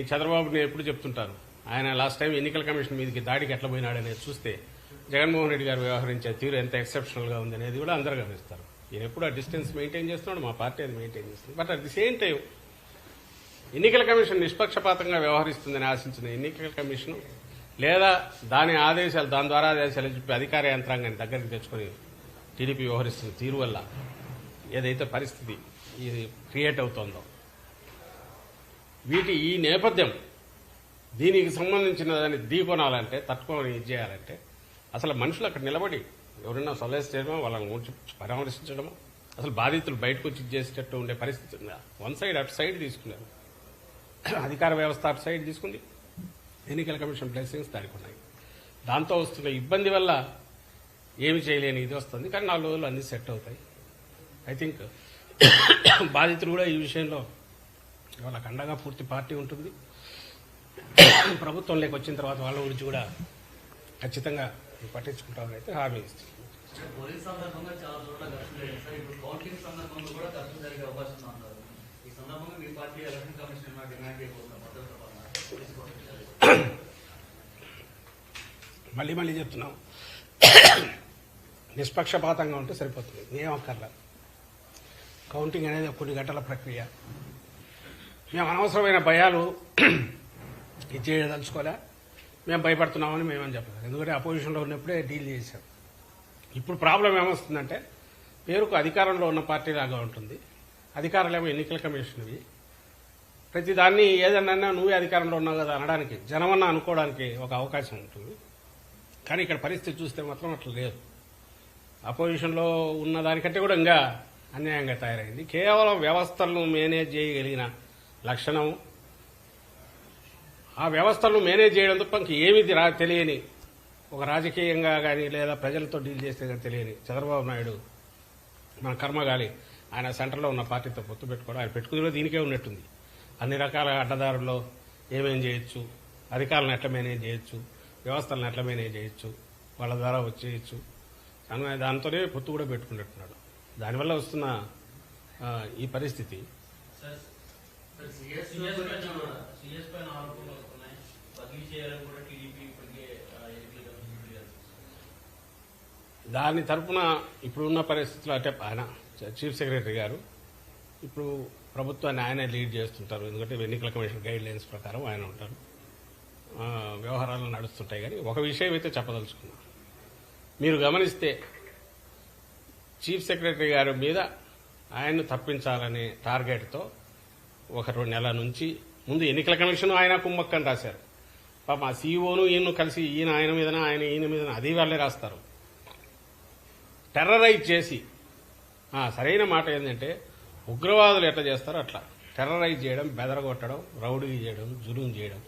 చంద్రబాబుని ఎప్పుడు చెప్తుంటారు, ఆయన లాస్ట్ టైం ఎన్నికల కమిషన్ మీదకి దాడికి ఎట్లా పోయినాడనేది చూస్తే జగన్మోహన్ రెడ్డి గారు వ్యవహరించే తీరు ఎంత ఎక్సెప్షనల్ గా ఉంది అనేది కూడా అందరూ గమనిస్తారు. ఈయన ఎప్పుడు ఆ డిస్టెన్స్ మెయింటైన్ చేస్తున్నాడు, మా పార్టీ అది మెయింటైన్ చేస్తుంది. But at the same time ఎన్నికల కమిషన్ నిష్పక్షపాతంగా వ్యవహరిస్తుందని ఆశించిన ఎన్నికల కమిషన్ లేదా దాని ద్వారా ఆదేశాలు చెప్పి అధికార యంత్రాంగాన్ని దగ్గరికి తెచ్చుకుని టీడీపీ వ్యవహరిస్తున్న తీరు వల్ల ఏదైతే పరిస్థితి ఇది క్రియేట్ అవుతోందో, ఈ నేపథ్యం దీనికి సంబంధించిన దాన్ని ఢీకొనాలంటే, తట్టుకొని చేయాలంటే అసలు మనుషులు అక్కడ నిలబడి ఎవరైనా సొలైజ్ చేయడమో, వాళ్ళని పరామర్శించడమో, అసలు బాధితులు బయటకు వచ్చి చేసేటట్టు ఉండే పరిస్థితి ఉందా? వన్ సైడ్ అటు సైడ్ తీసుకున్నారు, అధికార వ్యవస్థ అటు సైడ్ తీసుకుంది, ఎన్నికల కమిషన్ బ్లెస్సింగ్స్ దానికి ఉన్నాయి. దాంతో వస్తున్న ఇబ్బంది వల్ల ఏమి చేయలేని ఇది వస్తుంది. కానీ 4 రోజులు అన్ని సెట్ అవుతాయి. ఐ థింక్ బాధితులు కూడా ఈ విషయంలో వాళ్ళకి అండగా పూర్తి పార్టీ ఉంటుంది. ప్రభుత్వంలోకి వచ్చిన తర్వాత వాళ్ళ గురించి కూడా ఖచ్చితంగా పట్టించుకుంటామని అయితే హామీ ఇస్తుంది. మళ్ళీ చెప్తున్నాం, నిష్పక్షపాతంగా ఉంటే సరిపోతుంది, ఏమక్కర్లా. కౌంటింగ్ అనేది కొన్ని గంటల ప్రక్రియ. మేము అనవసరమైన భయాలు ఇది చేయదలుచుకోలే, మేము భయపడుతున్నామని మేమని చెప్పలేదు. ఎందుకంటే అపోజిషన్లో ఉన్నప్పుడే డీల్ చేశాం. ఇప్పుడు ప్రాబ్లం ఏమొస్తుందంటే, పేరుకు అధికారంలో ఉన్న పార్టీ లాగా ఉంటుంది, అధికారులేమో ఎన్నికల కమిషన్వి. ప్రతిదాన్ని ఏదన్నా నువ్వే అధికారంలో ఉన్నావు కదా అనడానికి, జనమన్నా అనుకోవడానికి ఒక అవకాశం ఉంటుంది. కానీ ఇక్కడ పరిస్థితి చూస్తే మాత్రం అట్లా లేదు. అపోజిషన్లో ఉన్న దానికంటే కూడా ఇంకా అన్యాయంగా తయారైంది. కేవలం వ్యవస్థలను మేనేజ్ చేయగలిగిన లక్షణం, ఆ వ్యవస్థలను మేనేజ్ చేయడం తప్ప ఇంకేమీ తెలియని, ఒక రాజకీయంగా కానీ లేదా ప్రజలతో డీల్ చేస్తే కానీ తెలియని చంద్రబాబు నాయుడు మన కర్మగాలి ఆయన సెంటర్లో ఉన్న పార్టీతో పొత్తు పెట్టుకోవడం, ఆయన పెట్టుకుని దీనికే ఉన్నట్టుంది. అన్ని రకాల అడ్డదారుల్లో ఏమేం చేయొచ్చు, అధికారులను ఎట్లా మేనేజ్ చేయొచ్చు, వ్యవస్థలను ఎట్లా మేనేజ్ చేయొచ్చు, వాళ్ళ ద్వారా వచ్చేయచ్చు అని దాంతోనే పొత్తు కూడా పెట్టుకున్నట్టున్నాడు. దానివల్ల వస్తున్న ఈ పరిస్థితి దాని తరఫున ఇప్పుడున్న పరిస్థితుల్లో అంటే ఆయన చీఫ్ సెక్రటరీ గారు ఇప్పుడు ప్రభుత్వాన్ని ఆయనే లీడ్ చేస్తుంటారు. ఎందుకంటే ఎన్నికల కమిషన్ గైడ్ లైన్స్ ప్రకారం ఆయన ఉంటారు, వ్యవహారాలు నడుస్తుంటాయి. కానీ ఒక విషయం అయితే చెప్పదలుచుకున్నా, మీరు గమనిస్తే చీఫ్ సెక్రటరీ గారి మీద ఆయన్ను తప్పించాలనే టార్గెట్తో 1-2 నెలల నుంచి ముందు ఎన్నికల కమిషన్ ఆయన కుమ్మక్కని రాశారు. పాప ఆ సీఈఓను ఈయన కలిసి ఈయన ఆయన మీదన ఆయన ఈయన మీదన అది వాళ్ళే రాస్తారు. టెర్రరైజ్ చేసి, సరైన మాట ఏంటంటే ఉగ్రవాదులు ఎట్లా చేస్తారో అట్లా టెర్రరైజ్ చేయడం, బెదరగొట్టడం, రౌడీ చేయడం, జులుం చేయడం.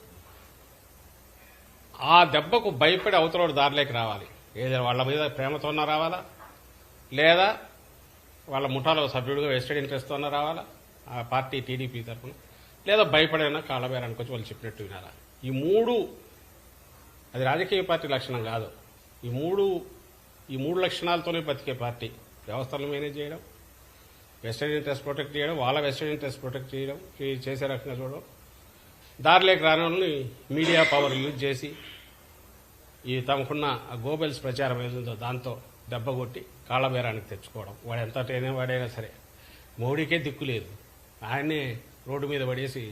ఆ దెబ్బకు భయపడి అవతలోడు దారిలోకి రావాలి. ఏదైనా వాళ్ళ మీద ప్రేమతోన్నా రావాలా, లేదా వాళ్ళ ముఠాలో సభ్యుడిగా వెస్టెడ్ ఇంట్రెస్ట్తోన్నా రావాలా ఆ పార్టీ టీడీపీ తరఫున, లేదా భయపడైనా కాళ్ళబేరానికి వచ్చి వాళ్ళు చెప్పినట్టు వినాలా. ఈ 3 అది రాజకీయ పార్టీ లక్షణం కాదు. ఈ మూడు లక్షణాలతోనే బతికే పార్టీ. వ్యవస్థలను మేనేజ్ చేయడం, వెస్టెడ్ ఇంట్రెస్ట్ ప్రొటెక్ట్ చేయడం, వాళ్ళ వెస్టెడ్ ఇంట్రెస్ట్ ప్రొటెక్ట్ చేయడం, చేసే రకంగా చూడడం, దారిలోకి రాని వాళ్ళని మీడియా పవర్ యూజ్ చేసి ఈ తమకున్న గోబెల్స్ ప్రచారం ఏదో దాంతో దెబ్బగొట్టి కాళ్ళబేరానికి తెచ్చుకోవడం. వాడు ఎంత వాడైనా సరే, మోడీకే దిక్కు లేదు, ఆయన్నే రోడ్డు మీద పడేసి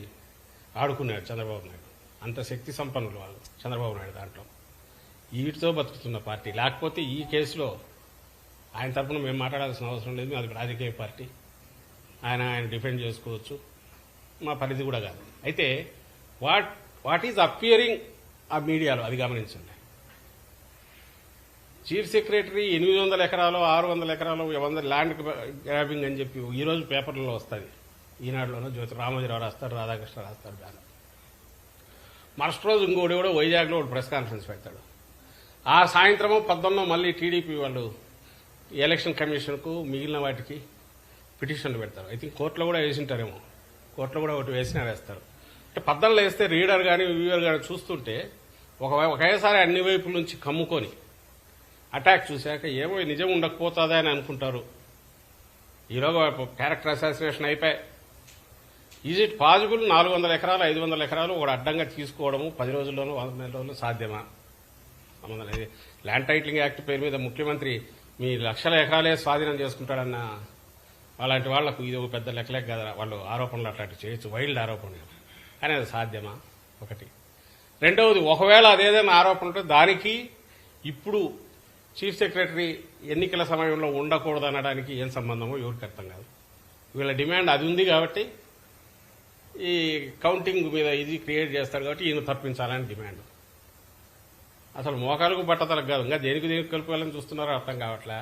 ఆడుకున్నాడు చంద్రబాబు నాయుడు. అంత శక్తి సంపన్నులు వాళ్ళు చంద్రబాబు నాయుడు. దాంట్లో వీటితో బతుకుతున్న పార్టీ. లేకపోతే ఈ కేసులో ఆయన తరఫున మేము మాట్లాడాల్సిన అవసరం లేదు, అది రాజకీయ పార్టీ, ఆయన డిఫెండ్ చేసుకోవచ్చు, మా పరిధి కూడా కాదు. అయితే వాట్ ఈజ్ అపియరింగ్ ఆ మీడియాలో అది గమనించండి. చీఫ్ సెక్రటరీ 800 ఎకరాలు 600 ఎకరాలు 100 ల్యాండ్ గ్రాబింగ్ అని చెప్పి ఈరోజు పేపర్లలో వస్తుంది. ఈనాడులోనూ జ్యోతి రామోజీరావు రాస్తాడు, రాధాకృష్ణ రాస్తాడు. బ్యానర్ మరుసటి రోజు ఇంకోటి కూడా వైజాగ్లో ఒక ప్రెస్ కాన్ఫరెన్స్ పెడతాడు. ఆ సాయంత్రము 11 మళ్ళీ టీడీపీ వాళ్ళు ఎలక్షన్ కమిషన్కు మిగిలిన వాటికి పిటిషన్లు పెడతారు. ఐ థింక్ కోర్టులో కూడా వేసింటారేమో, కోర్టులో కూడా ఒకటి వేస్తారు. అంటే 14 వేస్తే రీడర్ కానీ వ్యూవర్ కానీ చూస్తుంటే ఒకేసారి అన్ని వైపుల నుంచి కమ్ముకొని అటాక్ చూశాక ఏమో నిజం ఉండకపోతుందా అని అనుకుంటారు. ఈలోగా క్యారెక్టర్ అసాసినేషన్ అయిపోయి ఈజ్ ఇట్ పాసిబుల్ 400 ఎకరాలు 500 ఎకరాలు ఒక అడ్డంగా తీసుకోవడము 10 రోజుల్లోనూ 100 రోజుల్లో సాధ్యమా? ల్యాండ్ టైటిలింగ్ యాక్ట్ పేరు మీద ముఖ్యమంత్రి మీ లక్షల ఎకరాలే స్వాధీనం చేసుకుంటాడన్న అలాంటి వాళ్లకు ఇది ఒక పెద్ద లెక్కలేక కదా, వాళ్ళు ఆరోపణలు అట్లాంటివి చేయొచ్చు, వైల్డ్ ఆరోపణలు. కానీ అది సాధ్యమా? ఒకటి. రెండవది, ఒకవేళ అదేదైనా ఆరోపణ ఉంటే దానికి ఇప్పుడు చీఫ్ సెక్రటరీ ఎన్నికల సమయంలో ఉండకూడదు అనడానికి ఏం సంబంధమో ఎవరికి అర్థం కాదు. వీళ్ళ డిమాండ్ అది ఉంది కాబట్టి ఈ కౌంటింగ్ మీద ఇది క్రియేట్ చేస్తాడు కాబట్టి ఈయన తప్పించాలని డిమాండ్. అసలు మోకాలకు బట్టతలకు కాదు, ఇంకా దేనికి కలుపుకోవాలని చూస్తున్నారో అర్థం కావట్లే.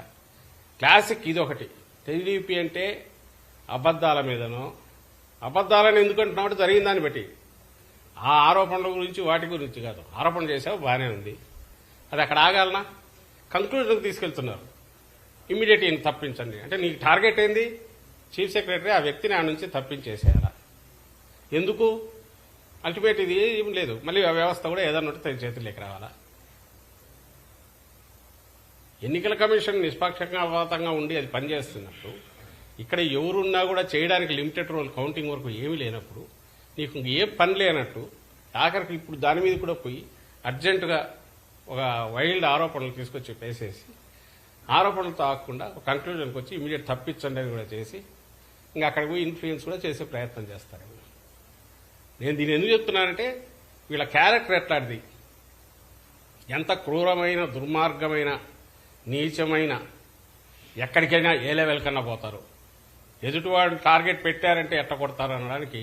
క్లాసిక్ ఇది ఒకటి. టీడీపీ అంటే అబద్దాల మీదనో, అబద్దాలని ఎందుకంటున్నామంటే జరిగిన దాన్ని బట్టి, ఆ ఆరోపణల గురించి వాటి గురించి కాదు. ఆరోపణ చేసావు బాగానే ఉంది, అది అక్కడ ఆగాలనా? కంక్లూజన్కి తీసుకెళ్తున్నారు. ఇమ్మీడియట్ ఈయన తప్పించండి అంటే నీకు టార్గెట్ ఏంది? చీఫ్ సెక్రటరీ ఆ వ్యక్తిని ఆ నుంచి తప్పించేసేయాలా? ఎందుకు? అల్టిమేట్ ఇది ఏం లేదు, మళ్ళీ ఆ వ్యవస్థ కూడా ఏదన్నా ఉంటే తన చేతుల్లోకి రావాలా? ఎన్నికల కమిషన్ నిష్పక్షపాతంగా ఉండి అది పనిచేస్తున్నప్పుడు, ఇక్కడ ఎవరున్నా కూడా చేయడానికి లిమిటెడ్ రోల్ కౌంటింగ్ వరకు ఏమీ లేనప్పుడు, నీకు ఏ పని లేనట్టు ఆఖరికి ఇప్పుడు దాని మీద కూడా పోయి అర్జెంటుగా ఒక వైల్డ్ ఆరోపణలు తీసుకొచ్చి వేసేసి ఆరోపణలతో ఆగకుండా ఒక కంక్లూజన్కి వచ్చి ఇమీడియట్ తప్పించండి అని కూడా చేసి ఇంకా అక్కడ పోయి ఇన్ఫ్లుయెన్స్ కూడా చేసే ప్రయత్నం చేస్తారు. నేను దీన్ని ఎందుకు చెప్తున్నానంటే వీళ్ళ క్యారెక్టర్ ఎట్లాంటిది, ఎంత క్రూరమైన దుర్మార్గమైన నీచమైన ఎక్కడికైనా ఏ లెవెల్ కన్నా పోతారు. ఎదుటివాడు టార్గెట్ పెట్టారంటే ఎట్ట కొడతారు అనడానికి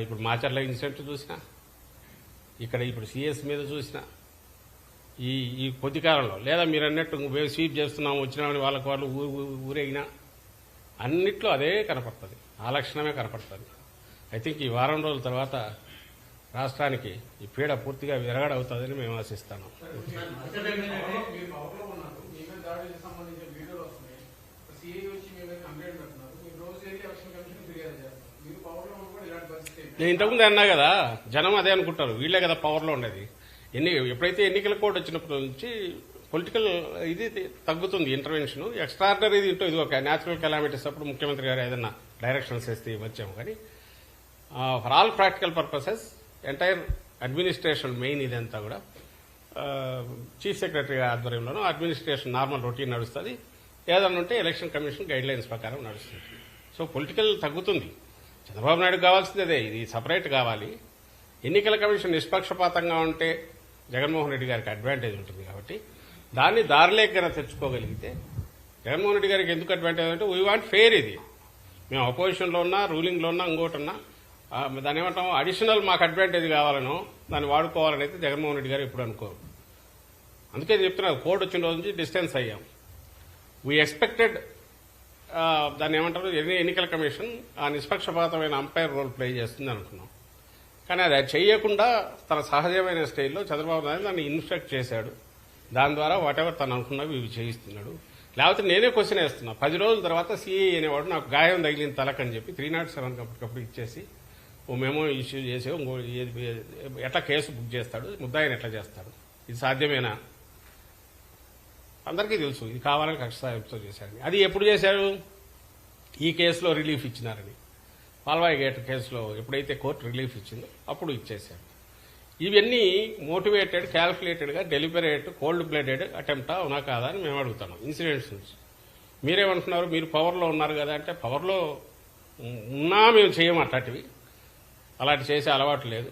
ఇప్పుడు మాచర్ల ఇన్సిడెంట్ చూసినా, ఇక్కడ ఇప్పుడు సిఎస్ మీద చూసినా, ఈ కొద్ది కాలంలో లేదా మీరు అన్నట్టు మేము స్వీప్ చేస్తున్నాము వచ్చినామని వాళ్ళకి వాళ్ళు ఊరేగినా అన్నిట్లో అదే కనపడుతుంది, ఆ లక్షణమే కనపడుతుంది. ఐ థింక్ ఈ వారం రోజుల తర్వాత రాష్ట్రానికి ఈ పీడ పూర్తిగా విరగడవుతుందని మేము ఆశిస్తాను. నేను ఇంతకుముందు అన్నా కదా, జనం అదే అనుకుంటారు, వీళ్లే కదా పవర్లో ఉండేది. ఎప్పుడైతే ఎన్నికల కోడ్ వచ్చినప్పటి నుంచి పొలిటికల్ ఇది తగ్గుతుంది, ఇంటర్వెన్షన్ ఎక్స్ట్రాడినరీ ఇది ఒక న్యాచురల్ కెలామిటీస్ అప్పుడు ముఖ్యమంత్రి గారు ఏదన్నా డైరెక్షన్స్ వేస్తే వచ్చాము. కానీ for all practical purposes entire administration main ఇదంతా కూడా చీఫ్ సెక్రటరీ ఆధ్వర్యంలోనూ అడ్మినిస్ట్రేషన్ నార్మల్ రొటీన్ నడుస్తుంది. ఏదన్నా ఉంటే ఎలక్షన్ కమిషన్ గైడ్ లైన్స్ ప్రకారం నడుస్తుంది. సో పొలిటికల్ తగ్గుతుంది. చంద్రబాబు నాయుడు కావాల్సింది అదే, ఇది సపరేట్ కావాలి. ఎన్నికల కమిషన్ నిష్పక్షపాతంగా ఉంటే జగన్మోహన్ రెడ్డి గారికి అడ్వాంటేజ్ ఉంటుంది కాబట్టి దాన్ని దారిలేకైనా తెచ్చుకోగలిగితే, జగన్మోహన్ రెడ్డి గారికి ఎందుకు అడ్వాంటేజ్ అంటే వీ వాంట్ ఫెయిర్. ఇది మేము అపోజిషన్లో ఉన్నా రూలింగ్లో ఉన్నా ఇంకోటి ఉన్నా దాన్ని ఏమంటాము అడిషనల్ మాకు అడ్వాంటేజ్ కావాలనో దాన్ని వాడుకోవాలని అయితే జగన్మోహన్ రెడ్డి గారు ఎప్పుడు అనుకోరు. అందుకే చెప్తున్నారు, కోర్టు వచ్చిన రోజు నుంచి డిస్టెన్స్ అయ్యాం. వీ ఎక్స్పెక్టెడ్ దాన్ని ఏమంటారు ఎన్నికల కమిషన్ ఆ నిష్పక్షపాతమైన అంపైర్ రోల్ ప్లే చేస్తుంది అనుకున్నాం. కానీ అది చేయకుండా తన సహజమైన స్టైల్లో చంద్రబాబు నాయుడు దాన్ని ఇన్స్ట్రక్ట్ చేశాడు. దాని ద్వారా వాటెవర్ తను అనుకున్నవి ఇవి చేయిస్తున్నాడు. లేకపోతే నేనే క్వశ్చన్ వేస్తున్నా, 10 రోజుల తర్వాత సిఐ అనేవాడు నాకు గాయం తగిలిన తలకని చెప్పి 307 అప్పటికప్పుడు ఇచ్చేసి ఓ మెమో ఇష్యూ చేసి ఎట్లా కేసు బుక్ చేస్తాడు, ముద్దాయిని ఎట్లా చేస్తాడు, ఇది సాధ్యమేనా? అందరికీ తెలుసు ఇది కావాలని కక్ష సాయంతో చేశాడని. అది ఎప్పుడు చేశాడు? ఈ కేసులో రిలీఫ్ ఇచ్చినారని. పాల్వాయి గేట్ కేసులో ఎప్పుడైతే కోర్టు రిలీఫ్ ఇచ్చిందో అప్పుడు ఇచ్చేశాడు. ఇవన్నీ మోటివేటెడ్, క్యాల్కులేటెడ్గా, డెలిబరేట్, కోల్డ్ బ్లడెడ్ అటెంప్టా అవునా కాదా అని మేము అడుగుతున్నాం. ఇన్సిడెంట్స్ నుంచి మీరేమంటున్నారు? మీరు పవర్లో ఉన్నారు కదా అంటే, పవర్లో ఉన్నా మేము చేయము అట్లాంటివి, అలాంటి చేసే అలవాటు లేదు.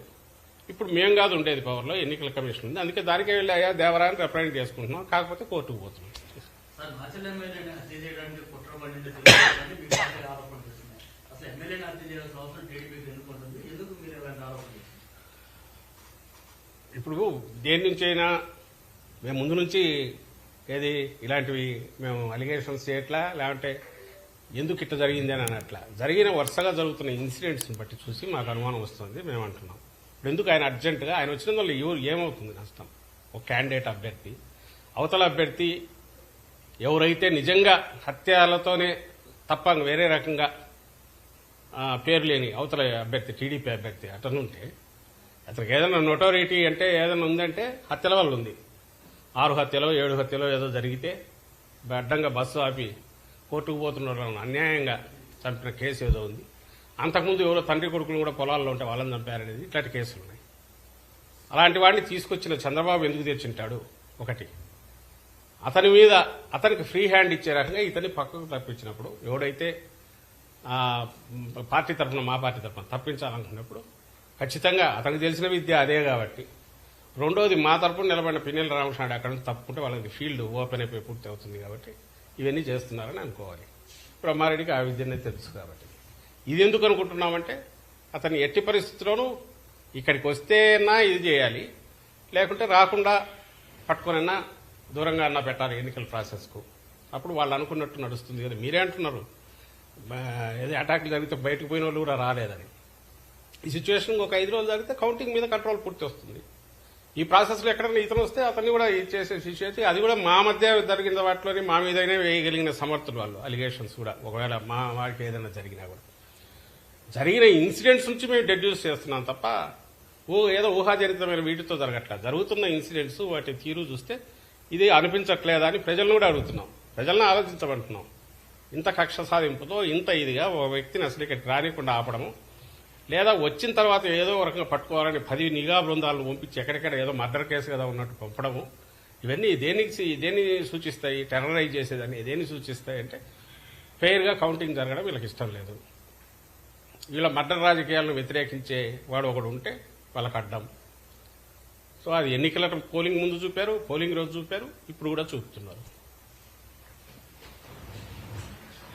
ఇప్పుడు మేము కాదు ఉండేది పవర్లో, ఎన్నికల కమిషన్ ఉంది. అందుకే దానికే వెళ్ళి అయ్యా దేవరాన్ని రిప్రజెంట్ చేసుకుంటున్నాం, కాకపోతే కోర్టుకు పోతున్నాం. ఇప్పుడు దేని నుంచి అయినా మేము ముందు నుంచి ఏది ఇలాంటివి మేము అలిగేషన్స్ చేయట్లా, లేదంటే ఎందుకు ఇట్లా జరిగింది అని అనట్లా. జరిగిన వరుసగా జరుగుతున్న ఇన్సిడెంట్స్ని బట్టి చూసి మాకు అనుమానం వస్తుంది, మేము అంటున్నాం. ఇప్పుడు ఎందుకు ఆయన అర్జెంటుగా ఆయన వచ్చిన వల్ల ఏమవుతుంది నష్టం? ఒక క్యాండిడేట్ అభ్యర్థి, అవతల అభ్యర్థి ఎవరైతే నిజంగా హత్యలతోనే తప్ప వేరే రకంగా పేరు లేని అవతల అభ్యర్థి, టీడీపీ అభ్యర్థి అతనుంటే, అతనికి ఏదైనా నోటోరిటీ అంటే ఏదైనా ఉందంటే హత్యల వల్ల ఉంది. 6 హత్యలో 7 హత్యలో ఏదో జరిగితే అడ్డంగా బస్సు ఆపి కోర్టుకు పోతున్న అన్యాయంగా చంపిన కేసు ఏదో ఉంది. అంతకుముందు ఎవరో తండ్రి కొడుకులు కూడా పొలాల్లో ఉంటే వాళ్ళని చంపారనేది ఇట్లాంటి కేసులు ఉన్నాయి. అలాంటి వాడిని తీసుకొచ్చిన చంద్రబాబు ఎందుకు తెచ్చింటాడు? ఒకటి, అతని మీద అతనికి ఫ్రీ హ్యాండ్ ఇచ్చే రకంగా ఇతన్ని పక్కకు తప్పించినప్పుడు, ఎవడైతే పార్టీ తరఫున మా పార్టీ తరఫున తప్పించాలనుకున్నప్పుడు ఖచ్చితంగా అతనికి తెలిసిన విద్య అదే కాబట్టి, రెండోది మా తరఫున నిలబడిన పిన్నెల రామకృష్ణుడు అక్కడ నుంచి తప్పుకుంటే వాళ్ళకి ఫీల్డ్ ఓపెన్ అయిపోయి పూర్తి అవుతుంది కాబట్టి ఇవన్నీ చేస్తున్నారని అనుకోవాలి. బ్రహ్మారెడ్డికి ఆ విద్యనే తెలుసు కాబట్టి. ఇది ఎందుకు అనుకుంటున్నామంటే, అతన్ని ఎట్టి పరిస్థితుల్లోనూ ఇక్కడికి వస్తేనా ఇది చేయాలి, లేకుంటే రాకుండా పట్టుకునన్నా దూరంగా అన్నా పెట్టాలి ఎన్నికల ప్రాసెస్కు. అప్పుడు వాళ్ళు అనుకున్నట్టు నడుస్తుంది కదా. మీరే అంటున్నారు ఏదో అటాక్లు జరిగితే బయటకు పోయిన వాళ్ళు కూడా రాలేదని. ఈ సిచ్యువేషన్ ఒక 5 రోజులు జరిగితే కౌంటింగ్ మీద కంట్రోల్ పూర్తి వస్తుంది. ఈ ప్రాసెస్లో ఎక్కడైనా ఇతను వస్తే అతన్ని కూడా చేసే సిచ్యువేషన్, అది కూడా మా మధ్య జరిగిన వాటిలోని మా మీదనే వేయగలిగిన సమర్థులు వాళ్ళు. అలిగేషన్స్ కూడా ఒకవేళ మా వారికి ఏదైనా జరిగినా కూడా జరిగిన ఇన్సిడెంట్స్ నుంచి మేము డెడ్యూస్ చేస్తున్నాం తప్ప ఏదో ఊహాజనితమైన వీటితో జరగట్లేదు. జరుగుతున్న ఇన్సిడెంట్స్ వాటి తీరు చూస్తే ఇది అనిపించట్లేదా అని ప్రజలను కూడా అడుగుతున్నాం. ప్రజలను ఆలోచించమంటున్నాం. ఇంత కక్ష సాధింపుతో ఇంత ఇదిగా ఒక వ్యక్తిని అసలు ఇక్కడికి రానికుండా ఆపడము, లేదా వచ్చిన తర్వాత ఏదో రకంగా పట్టుకోవాలని 10 నిఘా బృందాలను పంపించి ఎక్కడెక్కడ ఏదో మర్డర్ కేసు కదా ఉన్నట్టు పంపడము, ఇవన్నీ దేన్ని సూచిస్తాయి? టెర్రరైజ్ చేసేదని దేన్ని సూచిస్తాయి అంటే, ఫెయిర్గా కౌంటింగ్ జరగడం వీళ్ళకి ఇష్టం లేదు. వీళ్ళ మర్డర్ రాజకీయాలను వ్యతిరేకించే వాడు ఒకడు ఉంటే వాళ్ళకి అడ్డం. సో అది ఎన్నికల పోలింగ్ ముందు చూపారు, పోలింగ్ రోజు చూపారు, ఇప్పుడు కూడా చూపుతున్నారు.